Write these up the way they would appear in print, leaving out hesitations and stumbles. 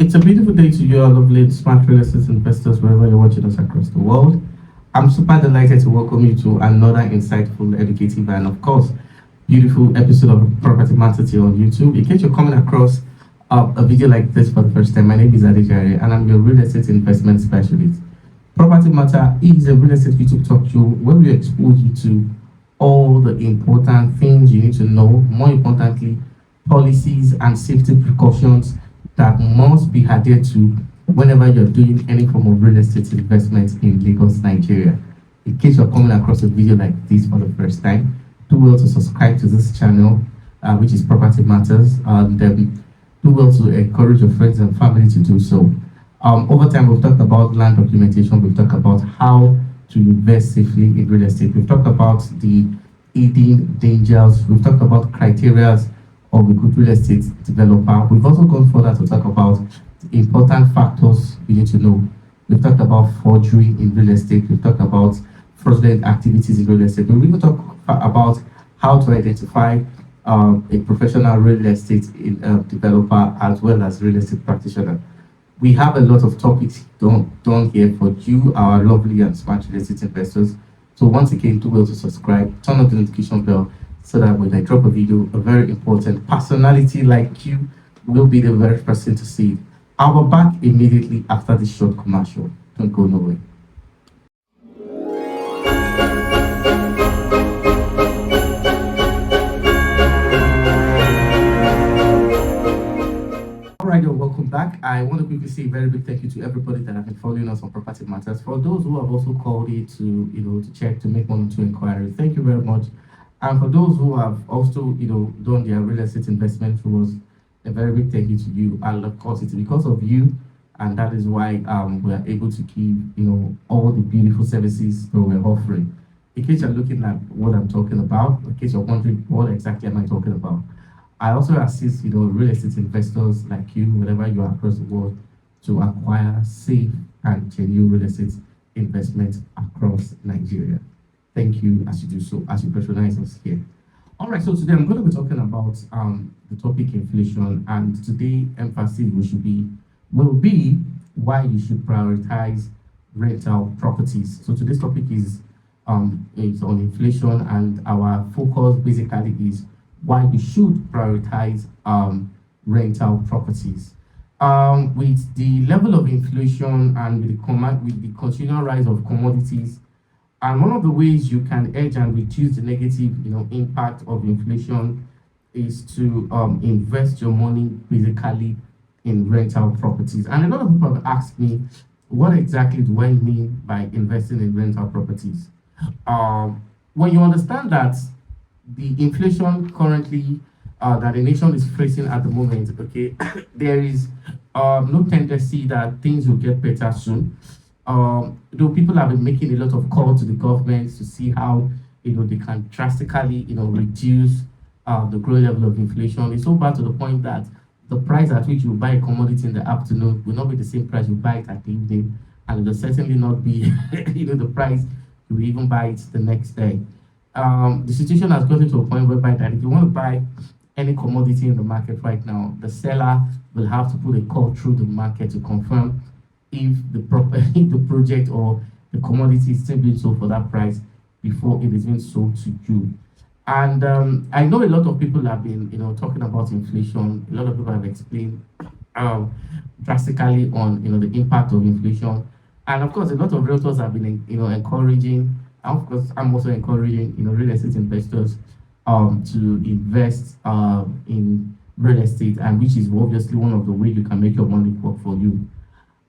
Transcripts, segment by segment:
It's a beautiful day to you, all lovely smart real estate investors, wherever you're watching us across the world. I'm super delighted to welcome you to another insightful, educative, and of course, beautiful episode of Property Matters here on YouTube. In case you're coming across a video like this for the first time, my name is Adejare, and I'm your real estate investment specialist. Property Matter is a real estate YouTube talk show where we expose you to all the important things you need to know, more importantly, policies and safety precautions that must be adhered to whenever you're doing any form of real estate investment in Lagos, Nigeria. In case you're coming across a video like this for the first time, do well to subscribe to this channel, which is Property Matters, and do well to encourage your friends and family to do so. Over time, we've talked about land documentation, we've talked about how to invest safely in real estate, we've talked about the hidden dangers, we've talked about criteria of a good real estate developer. We've also gone further to talk about the important factors you need to know. We've talked about forgery in real estate. We've talked about fraudulent activities in real estate. We've even talked about how to identify a professional real estate developer as well as real estate practitioner. We have a lot of topics done here for you, our lovely and smart real estate investors. So once again, do well to subscribe, turn on the notification bell, so that when I drop a video, a very important personality like you will be the very person to see it. I'll be back immediately after this short commercial. Don't go nowhere. Alright, welcome back. I want to quickly say a very big thank you to everybody that have been following us on Property Matters. For those who have also called it to check to make one or two inquiries, thank you very much. And for those who have also, done their real estate investment through us, a very big thank you to you. And of course, it's because of you, and that is why we are able to keep, all the beautiful services that we're offering. In case you're looking at what I'm talking about, in case you're wondering what exactly am I talking about, I also assist, real estate investors like you, wherever you are across the world, to acquire safe and genuine real estate investment across Nigeria. Thank you as you do so, as you patronize us here. All right, so today I'm going to be talking about the topic inflation, and today emphasis will be why you should prioritize rental properties. So today's topic is on inflation, and our focus basically is why you should prioritize rental properties. With the level of inflation and with the continual rise of commodities. And one of the ways you can hedge and reduce the negative, impact of inflation is to invest your money basically in rental properties. And a lot of people have asked me, what exactly do I mean by investing in rental properties? When you understand that the inflation currently that the nation is facing at the moment, okay, there is no tendency that things will get better soon. Though people have been making a lot of calls to the government to see how they can drastically reduce the growing level of inflation. It's so bad to the point that the price at which you buy a commodity in the afternoon will not be the same price you buy it at the evening, and it will certainly not be the price you will even buy it the next day. The situation has gotten to a point whereby that if you want to buy any commodity in the market right now, the seller will have to put a call through the market to confirm if the project or the commodity is still being sold for that price before it is being sold to you. And I know a lot of people have been, talking about inflation. A lot of people have explained drastically on, the impact of inflation. And of course, a lot of realtors have been, encouraging. And of course, I'm also encouraging, real estate investors to invest in real estate, and which is obviously one of the ways you can make your money work for you.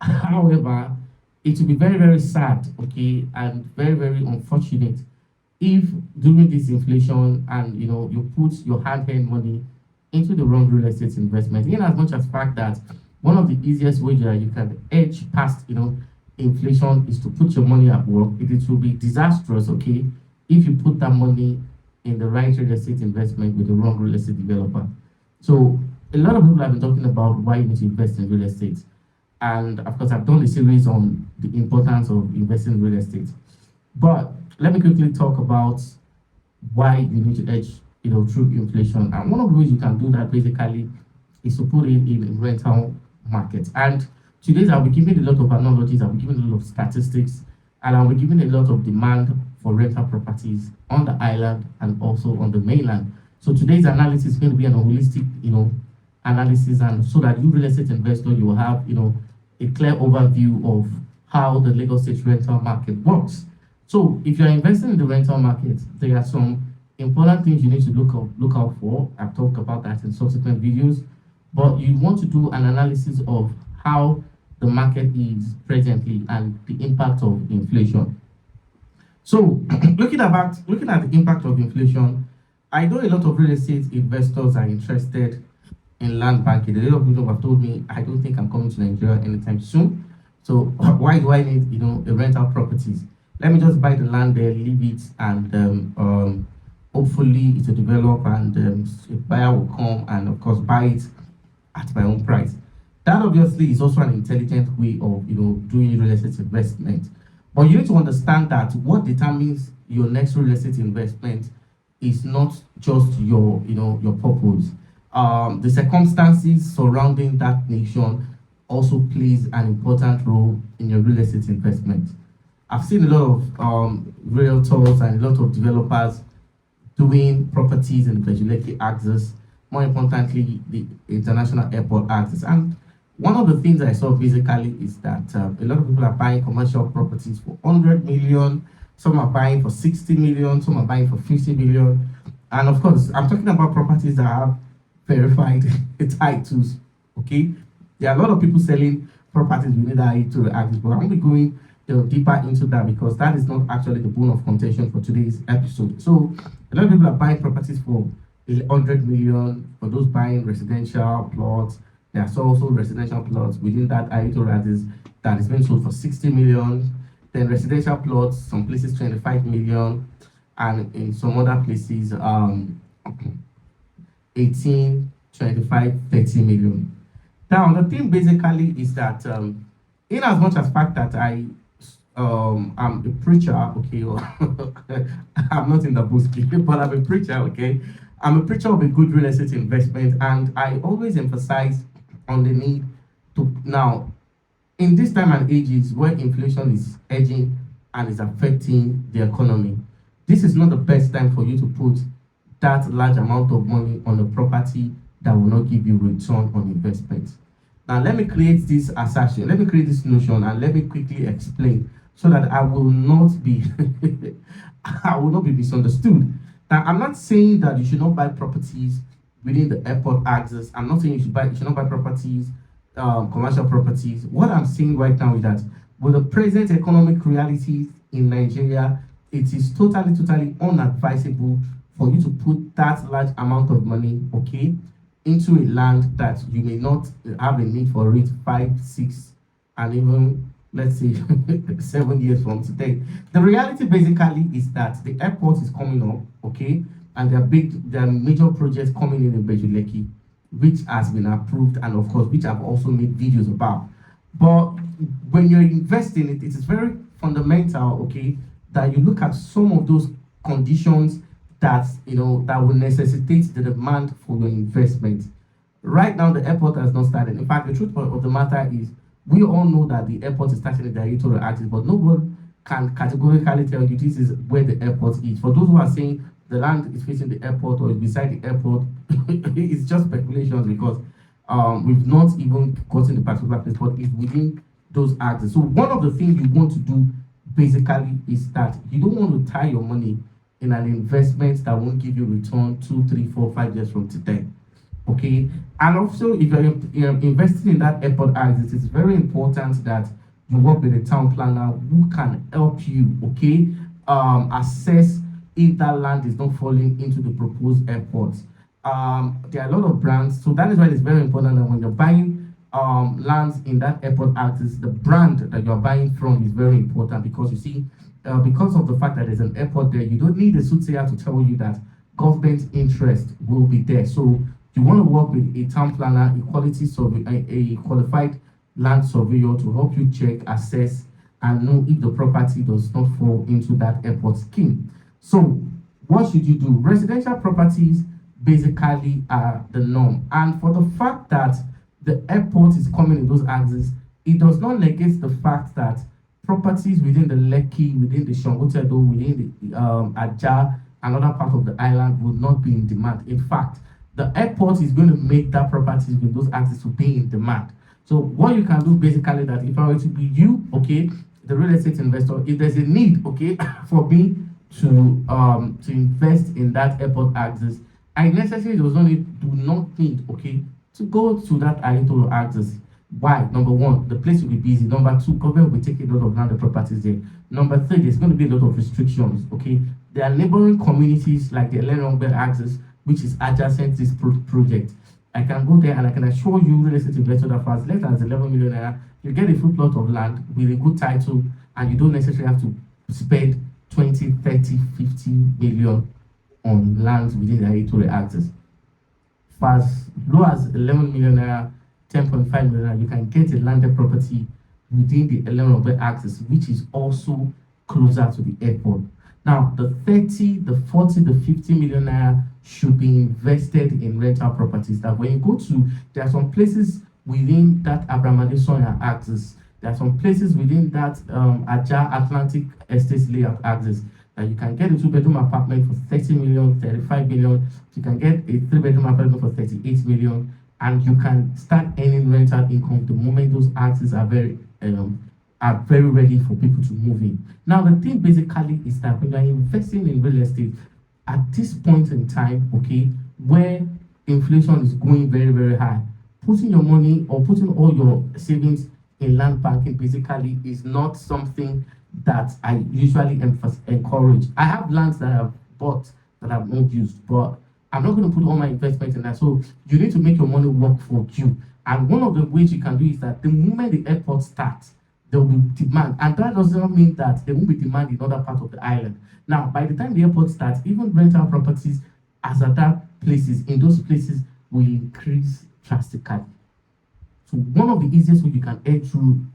However, it will be very, very sad, okay, and very, very unfortunate if during this inflation and you put your hard-earned money into the wrong real estate investment. In as much as fact that one of the easiest ways that you can edge past inflation is to put your money at work. It will be disastrous, okay, if you put that money in the right real estate investment with the wrong real estate developer. So a lot of people have been talking about why you need to invest in real estate. And of course, I've done a series on the importance of investing in real estate. But let me quickly talk about why you need to hedge, through inflation. And one of the ways you can do that basically is to put it in rental market. And today I'll be giving a lot of analogies, I'll be giving a lot of statistics, and I'll be giving a lot of demand for rental properties on the island and also on the mainland. So today's analysis is going to be an holistic, analysis, and so that you real estate investor, you will have, a clear overview of how the Lagos State rental market works. So if you're investing in the rental market, there are some important things you need to look out for. I've talked about that in subsequent videos, but you want to do an analysis of how the market is presently and the impact of inflation. So looking at the impact of inflation, I know a lot of real estate investors are interested in land banking. A lot of people have told me, I don't think I'm coming to Nigeria anytime soon. So why do I need, a rental properties? Let me just buy the land there, leave it, and hopefully it will develop, and a buyer will come and of course buy it at my own price. That obviously is also an intelligent way of doing real estate investment. But you need to understand that what determines your next real estate investment is not just your purpose. The circumstances surrounding that nation also plays an important role in your real estate investment. I've seen a lot of realtors and a lot of developers doing properties in the Ibeju Lekki axis, more importantly, the international airport axis. And one of the things I saw basically is that a lot of people are buying commercial properties for 100 million, some are buying for 60 million, some are buying for 50 million. And of course, I'm talking about properties that have verified titles, okay? There are a lot of people selling properties within that to axis, but I'm going to be going deeper into that because that is not actually the bone of contention for today's episode. So a lot of people are buying properties for 100 million, for those buying residential plots. There are also residential plots within that axis that is being sold for 60 million. Then residential plots, some places 25 million, and in some other places 18, 25, 30 million. Now the thing basically is that in as much as fact that I'm a preacher, okay, I'm not in the booth, but I'm a preacher, okay. I'm a preacher of a good real estate investment, and I always emphasize on the need to now, in this time and ages where inflation is edging and is affecting the economy, this is not the best time for you to put that large amount of money on a property that will not give you return on investment. Now, let me create this assertion, let me create this notion, and let me quickly explain so that I will not be misunderstood. Now, I'm not saying that you should not buy properties within the airport axis. I'm not saying you should not buy properties, commercial properties. What I'm saying right now is that with the present economic realities in Nigeria, it is totally unadvisable for you to put that large amount of money, okay, into a land that you may not have a need for it 5, 6, and even let's say 7 years from today. The reality basically is that the airport is coming up, okay, and there are major projects coming in Ibeju Lekki, which has been approved, and of course which I've also made videos about. But when you're investing it is very fundamental, okay, that you look at some of those conditions that that will necessitate the demand for your investment. Right now the airport has not started. In fact, the truth of the matter is we all know that the airport is starting the territorial axis, but no one can categorically tell you this is where the airport is. For those who are saying the land is facing the airport or is beside the airport, it's just speculations because we've not even gotten the particular place, but it's within those axes. So one of the things you want to do basically is that you don't want to tie your money in an investment that won't give you return 2, 3, 4, 5 years from today. Okay, and also if you're investing in that airport axis, it's very important that you work with a town planner who can help you, okay, assess if that land is not falling into the proposed airport. There are a lot of brands, so that is why it's very important that when you're buying lands in that airport axis, the brand that you're buying from is very important because you see, because of the fact that there's an airport there, you don't need a soothsayer to tell you that government interest will be there. So you want to work with a town planner, a qualified land surveyor to help you check, assess, and know if the property does not fall into that airport scheme. So what should you do? Residential properties basically are the norm. And for the fact that the airport is coming in those axes, it does not negate the fact that properties within the Lekki, within the Shangotedo, within the Aja, another part of the island will not be in demand. In fact, the airport is going to make that properties with those axes to be in demand. So what you can do basically, that if I were to be you, okay, the real estate investor, if there's a need, okay, for me to invest in that airport axis, I necessarily do not need, okay, to go to that Ayatollah axis. Why? Number one, the place will be busy. Number two, government will take a lot of land properties there. Number three, there's going to be a lot of restrictions. Okay, there are neighboring communities like the Elenongbe axis, which is adjacent to this project. I can go there and I can assure you, real estate investor, that for as less as 11 million naira, you get a full plot of land with a good title, and you don't necessarily have to spend 20, 30, 50 million on lands within the Ayatollah axis. For as low as 11 million naira, 10.5 million, you can get a landed property within the Elenongbe axis, which is also closer to the airport. Now, the 30, the 40, the 50 million naira should be invested in rental properties. That when you go to, there are some places within that Abraham Adesoya axis, there are some places within that Aja Atlantic Estates layout axis that you can get a 2-bedroom apartment for 30 million, 35 million. You can get a 3-bedroom apartment for 38 million, and you can start earning rental income the moment those axes are very ready for people to move in. Now, the thing basically is that when you're investing in real estate at this point in time, okay, where inflation is going very, very high, putting your money or putting all your savings in land banking basically is not something that I usually encourage. I have lands that I've bought that I've not used, but I'm not going to put all my investment in that. So you need to make your money work for you. And one of the ways you can do is that the moment the airport starts, there will be demand. And that does not mean that there won't be demand in other parts of the island. Now, by the time the airport starts, even rental properties as other places, in those places, will increase drastically. So one of the easiest ways you can earn through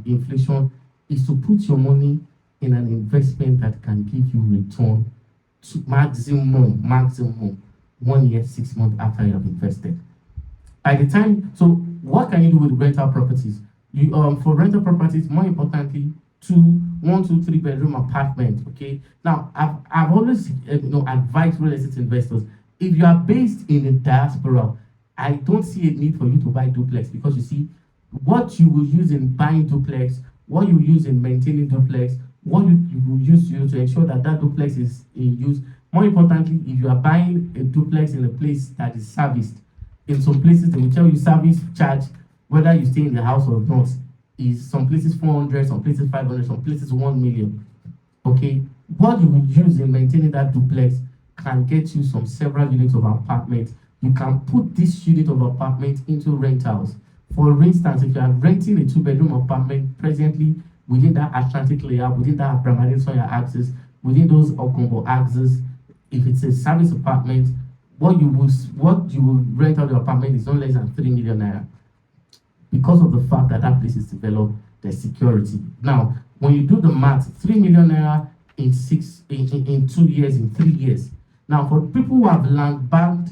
inflation is to put your money in an investment that can give you return to maximum 1 year, 6 months after you have invested. By the time, so what can you do with rental properties? You for rental properties, more importantly, 1, 2, 3 bedroom apartment. Okay. Now, I've always advised real estate investors, if you are based in the diaspora, I don't see a need for you to buy duplex, because you see, what you will use in buying duplex, what you use in maintaining duplex, what you will use to ensure that that duplex is in use. More importantly, if you are buying a duplex in a place that is serviced, in some places they will tell you service charge, whether you stay in the house or not, is some places 400, some places 500, some places 1 million. Okay, what you will use in maintaining that duplex can get you some several units of apartment. You can put this unit of apartment into rentals. For instance, if you are renting a 2-bedroom apartment presently within that Atlantic layout, within that Abraham Adesoya axis, within those Okombo axis, if it's a service apartment, what you will rent out the apartment is no less than 3 million naira, because of the fact that that place is developed, there's security. Now, when you do the math, 3 million naira in 2 years, in 3 years. Now, for people who have land banked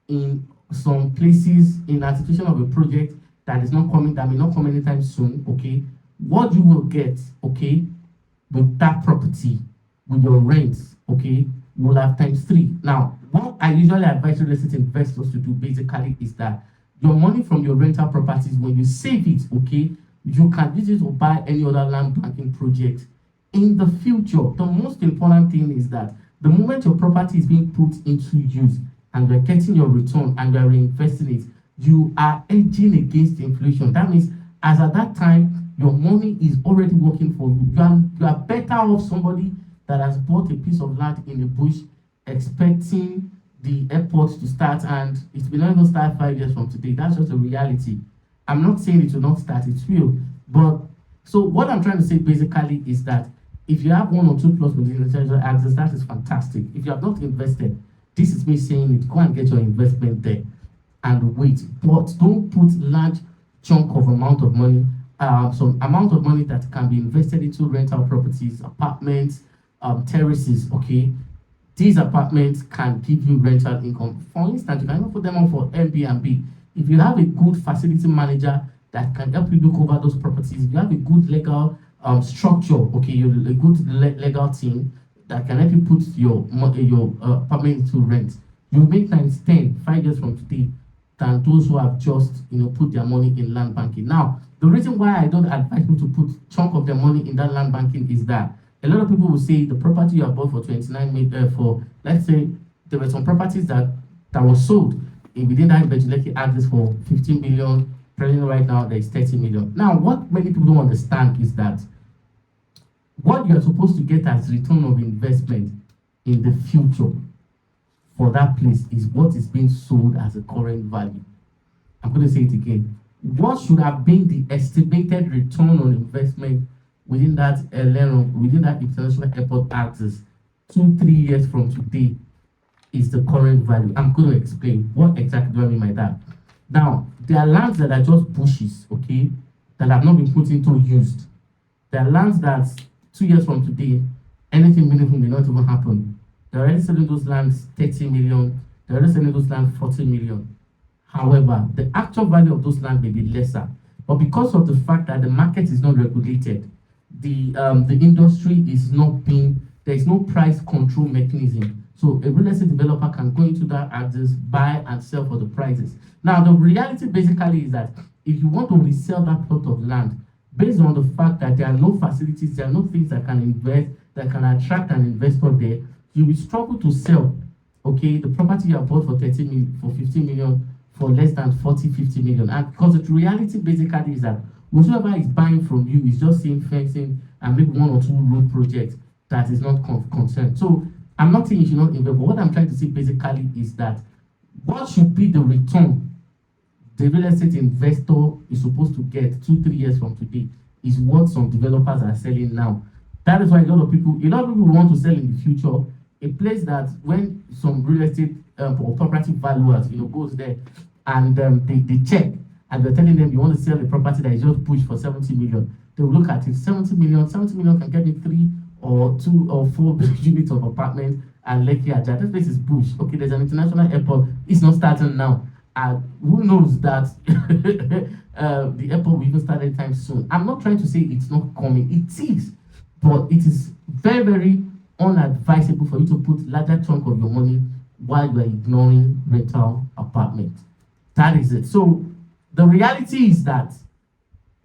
in some places in anticipation of a project that is not coming, that may not come anytime soon, okay, what you will get, okay, with that property, with your rents, okay, you will have ×3. Now, what I usually advise real estate investors to do basically is that your money from your rental properties, when you save it, okay, you can use it to buy any other land banking project in the future. The most important thing is that the moment your property is being put into use and you're getting your return and you're reinvesting it, you are hedging against inflation. That means as at that time, your money is already working for you. You are better off somebody that has bought a piece of land in the bush expecting the airport to start, and it will not even start 5 years from today. That's just a reality. I'm not saying it will not start, it will. But so what I'm trying to say basically is that if you have 1 or 2 plots within the treasury access, that is fantastic. If you have not invested, this is me saying it, go and get your investment there and wait. But don't put large chunk of amount of money, some amount of money that can be invested into rental properties, apartments, terraces, okay? These apartments can give you rental income. For instance, you can even put them on for Airbnb. If you have a good facility manager that can help you look over those properties, if you have a good legal structure, okay, you're a good legal team that can help you put your apartment into rent, you make times 10 5 years from today than those who have just put their money in land banking. Now, the reason why I don't advise people to put chunk of their money in that land banking is that a lot of people will say the property you have bought for 29 million, for, let's say there were some properties that was sold within that Ibeju Lekki address for 15 million. Presently right now there is 30 million. Now, what many people don't understand is that what you are supposed to get as return of investment in the future for that place is what is being sold as a current value. I'm going to say it again. What should have been the estimated return on investment within that within that international airport access 2-3 years from today is the current value. I'm going to explain what exactly do I mean by that. Now, there are lands that are just bushes, okay, that have not been put into used. There are lands that 2 years from today, anything meaningful may not even happen. They're already selling those lands 30 million. They're already selling those lands 40 million. However, the actual value of those lands may be lesser. But because of the fact that the market is not regulated, the industry is not being, there is no price control mechanism. So a real estate developer can go into that address, buy and sell for the prices. Now, the reality basically is that if you want to resell that plot of land, based on the fact that there are no facilities, there are no things that can invest, that can attract an investor there, you will struggle to sell, okay, the property you have bought for 30 million, for 15 million, for less than 40-50 million. And because the reality basically is that whoever is buying from you is just seeing fencing and maybe 1 or 2 road projects that is not concerned. So I'm not saying you should not invest, but what I'm trying to say basically is that what should be the return the real estate investor is supposed to get 2-3 years from today is what some developers are selling now. That is why a lot of people want to sell in the future a place that when some real estate or property valuers goes there and they check and they're telling them you want to sell a property that is just pushed for 70 million, they will look at it. 70 million can get me 3 or 2 or 4 units of apartment and Lekki Ajah. That place is bush. Okay, there's an international airport. It's not starting now. And who knows that the airport will even start anytime soon. I'm not trying to say it's not coming. It is. But it is very, very unadvisable for you to put larger chunk of your money while you are ignoring rental apartment. That is it. So the reality is that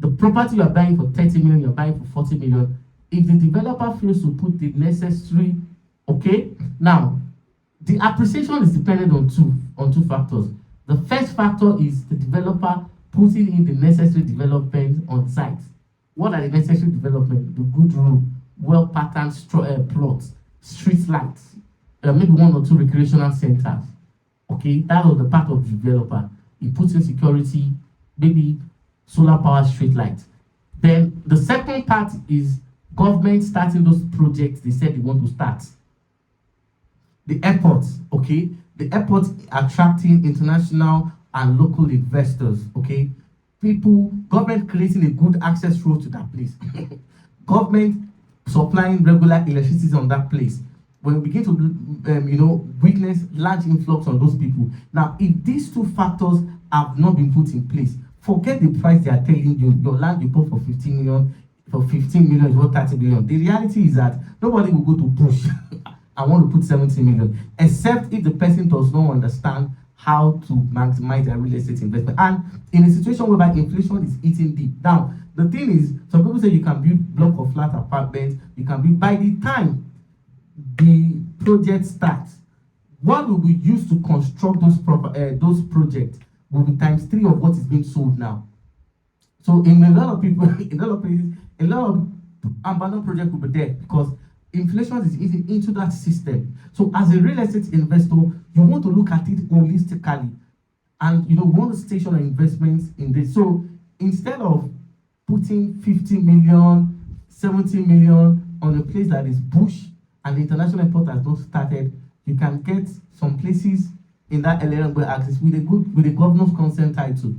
the property you are buying for 30 million, you're buying for 40 million. If the developer fails to put the necessary, okay, now the appreciation is dependent on two factors. The first factor is the developer putting in the necessary development on site. What are the necessary development? The good road, well-patterned plots, street lights, maybe 1 or 2 recreational centers. Okay, that was the part of the developer. He puts in security, maybe solar power street lights. Then the second part is government starting those projects they said they want to start. The airports, okay? The airports attracting international and local investors, okay? Government creating a good access road to that place. Government supplying regular electricity on that place. When we begin to, witness large influx on those people. Now, if these 2 factors have not been put in place, forget the price they are telling you. Your land you bought for 15 million, for 15 million is worth 30 million. The reality is that nobody will go to push. I want to put 70 million, except if the person does not understand how to maximize their real estate investment. And in a situation whereby inflation is eating deep. Now, the thing is, some people say you can build block of flat apartments, you can build, by the time the project starts, what will be used to construct those projects will be times 3 of what is being sold now. So in a lot of people, in a lot of places, a lot of abandoned projects will be there because inflation is eating into that system. So as a real estate investor, you want to look at it holistically and want to station your investments in this. So instead of putting 50 million, 70 million on a place that is bush and the international airport has not started, you can get some places in that LLM access with a governor's consent title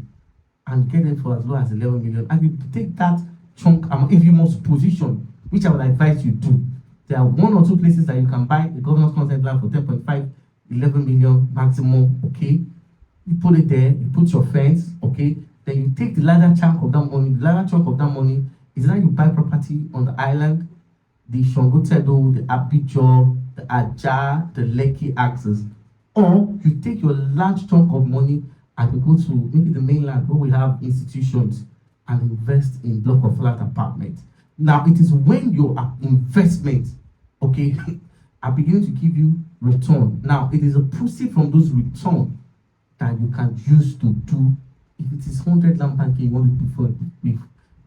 and get them for as low as 11 million. And you take that chunk, if you must position, which I would advise you do, there are 1 or 2 places that you can buy the governor's consent land for 10.5, 11 million maximum, okay? You put it there, you put your fence, okay? Then you take the larger chunk of that money. The larger chunk of that money is that you buy property on the island, the Shongotedo, the Abijo, the Aja, the Lekki axis. Or you take your large chunk of money and you go to maybe the mainland where we have institutions and invest in block of flat apartments. Now it is when your investment, okay, are beginning to give you return. Now it is a proceed from those return that you can use to do, if it is 100 land banking you want to do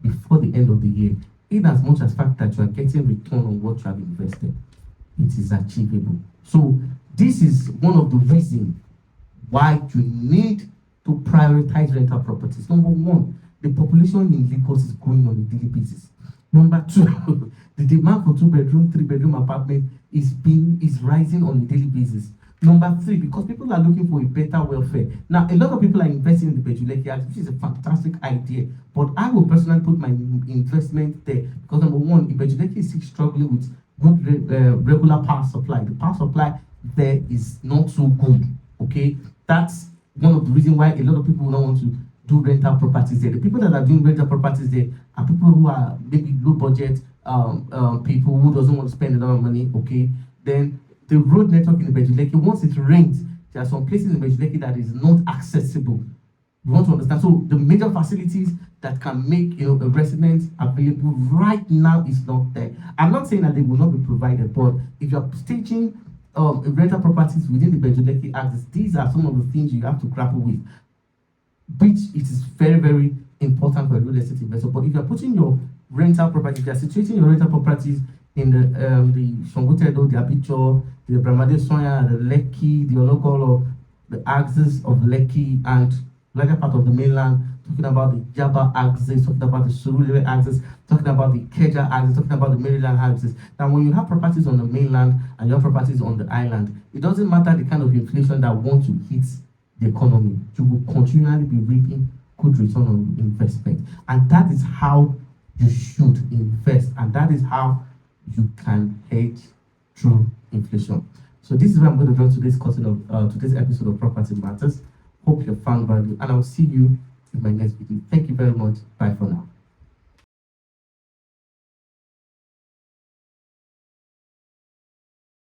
before the end of the year, in as much as fact that you are getting return on what you have invested, it is achievable. So this is one of the reasons why you need to prioritize rental properties. Number one, the population in Lagos is growing on a daily basis. Number two, the demand for 2-bedroom, 3-bedroom apartment is rising on a daily basis. Number three, because people are looking for a better welfare. Now, a lot of people are investing in the Ibeju Lekki Act, which is a fantastic idea. But I will personally put my investment there because number one, Ibeju Lekki is still struggling with good regular power supply. The power supply there is not so good. Okay, that's one of the reasons why a lot of people don't want to do rental properties there. The people that are doing rental properties there are people who are maybe low budget people who doesn't want to spend a lot of money. Okay, then the road network in Ibeju Lekki, once it rains, there are some places in Ibeju Lekki that is not accessible. You want to understand? So the major facilities that can make a resident available right now is not there. I'm not saying that they will not be provided, but if you're staging rental properties within the Ibeju Lekki Act, these are some of the things you have to grapple with, which it is very, very important for a real estate investor. But if you're putting your rental property, if you're situating your rental properties in the Shongotedo, the Abicho, the Bramade Soya, the Lekki, the Olokolo, the axis of Lekki, and larger part of the mainland, talking about the Jaba axis, talking about the Surulere axis, talking about the Keja axis, talking about the Maryland axis. Now, when you have properties on the mainland and you have properties on the island, it doesn't matter the kind of inflation that wants to hit the economy, you will continually be reaping good return on investment. And that is how you should invest, and that is how you can hedge through inflation. So this is where I'm going to draw today's episode of Property Matters. Hope you found value, and I'll see you in my next video. Thank you very much. Bye for now.